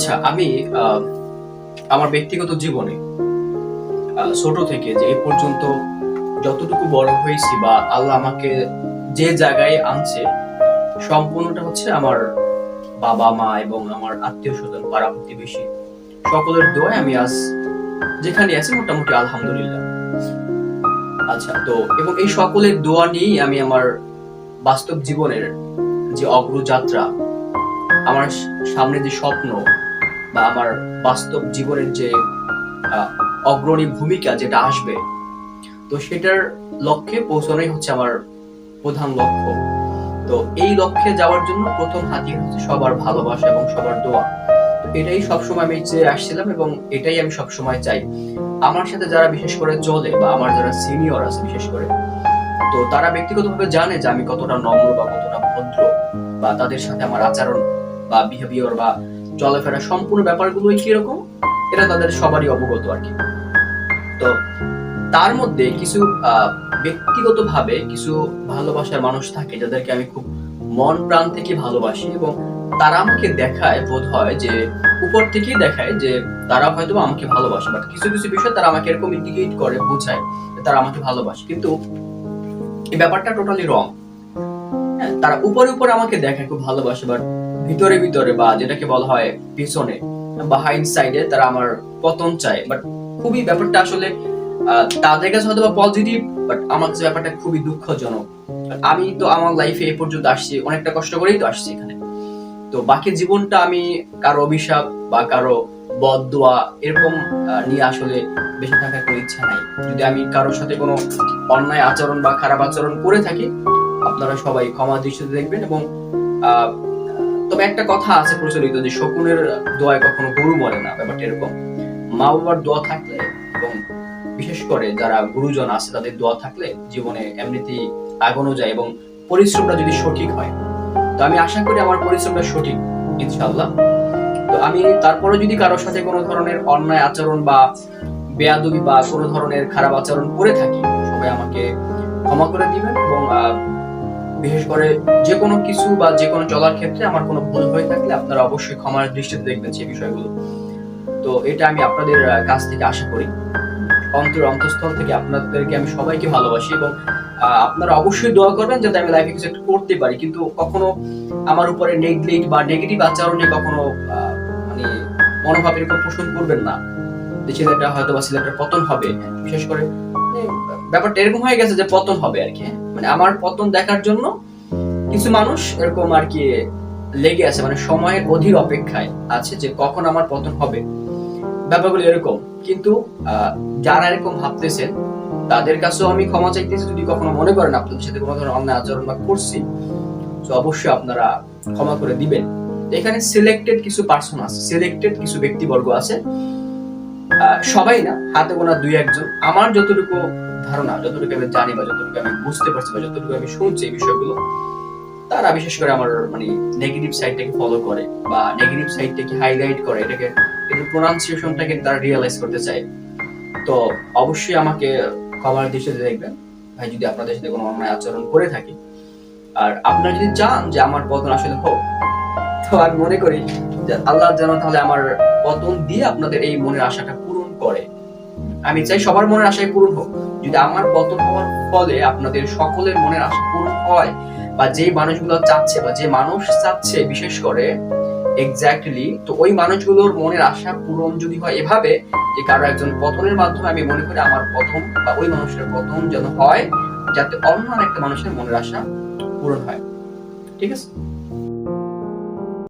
আচ্ছা, আমি আমার ব্যক্তিগত জীবনে ছোট থেকে যে এই পর্যন্ত যতটুকু বড় হয়েছি বা আল্লাহ আমাকে যে জায়গায় আনছে, সম্পূর্ণটা হচ্ছে আমার বাবা মা এবং আমার আত্মীয় স্বজন, পাড়া প্রতিবেশী সকলের দোয়ায় আমি আজ যেখানে আছি মোটামুটি আলহামদুলিল্লাহ। আচ্ছা, তো এবং এই সকলের দোয়া নিয়েই আমি আমার বাস্তব জীবনের যে অগ্রযাত্রা, আমার সামনে যে স্বপ্ন বা আমার বাস্তব জীবনের যে অগ্রণী ভূমিকা যেটা আসবে, তো সেটার লক্ষ্যে পৌঁছানোই হচ্ছে আমার প্রধান লক্ষ্য। তো এই লক্ষ্যে যাওয়ার জন্য প্রথম হাতিয়ার হচ্ছে সবার ভালোবাসা এবং সবার দোয়া। এটাই সবসময় আমি চেয়ে আসছিলাম এবং এটাই আমি সবসময় চাই। আমার সাথে যারা বিশেষ করে চলে বা আমার যারা সিনিয়র আছে বিশেষ করে, তো তারা ব্যক্তিগতভাবে জানে যে আমি কতটা নম্র বা কতটা ভদ্র, বা তাদের সাথে আমার আচরণ বা বিহেভিয়ার বা চলাফেরা সম্পূর্ণ ব্যাপারগুলোই কিরকম, এটা তাদের সবারই অবগত আর কি। তো তার মধ্যে কিছু ব্যক্তিগতভাবে কিছু ভালোবাসার মানুষ থাকে যাদেরকে আমি খুব মন প্রাণ থেকে ভালোবাসি, এবং তারা আমাকে দেখায়, বোধ হয় যে উপর থেকেই দেখায় যে তারা হয়তো আমাকে ভালোবাসে, বাট কিছু কিছু বিষয় তারা আমাকে এরকম ইন্ডিকেট করে, বোঝায় যে তারা আমাকে ভালোবাসে, কিন্তু এই ব্যাপারটা টোটালি রং। হ্যাঁ, তারা উপরে উপরে আমাকে দেখায় খুব ভালোবাসে, বাট ভিতরে ভিতরে বা যেটাকে বলা হয় পিছনে বা হাইন্ড সাইডে তারা আমার পতন চায়। বাট খুবই ব্যাপারটা আসলে তাদের কাছে হয়তো বা পজিটিভ, বাট আমার কাছে ব্যাপারটা খুবই দুঃখজনক। আমি তো আমার লাইফে এই পর্যন্ত আসছি অনেকটা কষ্ট করেই তো আসছি এখানে। তো বাকি জীবনটা আমি কারো অভিশাপ বা কারো বদদোয়া এরকম নিয়ে আসলে বেঁচে থাকার কোনো ইচ্ছা নাই। যদি আমি কারোর সাথে কোনো অন্যায় আচরণ বা খারাপ আচরণ করে থাকি, আপনারা সবাই ক্ষমা দৃষ্টিতে দেখবেন। এবং তবে একটা কথা আছে প্রচলিত যে শকুনের দোয়ায় কখনো গরু মরে না, ব্যাপারটা এরকম। মা বাবার দোয়া থাকলে এবং বিশেষ করে যারা গুরুজন আছে তাদের দোয়া থাকলে জীবনে এমনিতেই আগানো যায়, এবং পরিশ্রমটা যদি সঠিক হয়। তো আমি আশা করি আমার পরিশ্রমটা সঠিক, ইনশাআল্লাহ। তো আমি তারপরে যদি কারোর সাথে কোনো ধরনের অন্যায় আচরণ বা বেয়াদবি বা কোনো ধরনের খারাপ আচরণ করে থাকি, সবাই আমাকে ক্ষমা করে দিবেন। এবং বিশেষ করে যে কোনো কিছু বা যে কোনো চলার ক্ষেত্রে আমার কোনো ভুল হয়ে থাকলে আপনারা অবশ্যই ক্ষমার দৃষ্টিতে দেখবেন সেই বিষয়গুলো। তো এটা আমি আপনাদের কাছ থেকে আশা করি, অন্তঃস্থল থেকে আপনাদেরকে আমি সবাইকে ভালোবাসি। এবং আপনারা অবশ্যই দোয়া করবেন যাতে আমি লাইফে কিছু একটা করতে পারি, কিন্তু কখনো আমার উপরে নেগলেক্ট বা নেগেটিভ আচরণে কখনো মানে মনোভাব এরকম পোষণ করবেন না যে ছেলেটা হয়তো বা ছেলেটার পতন হবে। বিশেষ করে ব্যাপারটা এরকম হয়ে গেছে যে পতন হবে আর কি। মানে আমার পতন দেখার জন্য কিছু মানুষ এরকম আর কি লেগে আছে, মানে সময়ের অধীর অপেক্ষায় আছে যে কখন আমার পতন হবে। ব্যাপারগুলো এরকম। কিন্তু যারা এরকম ভাবতেছেন তাদের কাছেও আমি ক্ষমা চাইতেছি যদি কখনো মনে করেন আপনাদের সাথে কোনো ধরনের অন্যায় আচরণ বা করছি, তো অবশ্যই আপনারা ক্ষমা করে দিবেন। এখানে সিলেক্টেড কিছু পার্সন আছে, সিলেক্টেড কিছু ব্যক্তিবর্গ আছে, সবাই না, হাতে গোনা দুই একজন। আমার যতটুকু ধারণা, যতটুকু আমি জানি বা যতটুকু আমি বুঝতে পারছি বা যতটুকু আমি শুনছি এই বিষয়গুলো, তারা বিশেষ করে আমার মানে নেগেটিভ সাইডটাকে ফলো করে বা নেগেটিভ সাইডটাকে হাইলাইট করে, এটাকে এর প্রোনাউন্সিয়েশনটাকে তারা রিয়েলাইজ করতে চায়। তো অবশ্যই আমাকে ক্ষমার দৃষ্টিতে দেখবেন ভাই যদি আপনাদের সাথে কোনো অন্যায় আচরণ করে থাকি। আর আপনারা যদি চান যে আমার পতন আসলে হোক, তো আমি মনে করি যে আল্লাহ যেন তাহলে আমার পতন দিয়ে আপনাদের এই মনের আশাটা পূরণ করে। আমি চাই সবার মনের আশাই পূরণ হোক। যদি আমার পতন হওয়ার ফলে আপনাদের সকলের মনের আশা পূরণ হয়, বা যে মানুষগুলো চাচ্ছে বা যে মানুষ চাচ্ছে বিশেষ করে এক্স্যাক্টলি, তো ওই মানুষগুলোর মনের আশা পূরণ যদি হয় এভাবে যে কারো একজন পতনের মাধ্যমে, আমি মনে করি আমার পতন বা ওই মানুষের পতন যেন হয় যাতে অন্য একটা মানুষের মনের আশা পূরণ হয়। ঠিক আছে?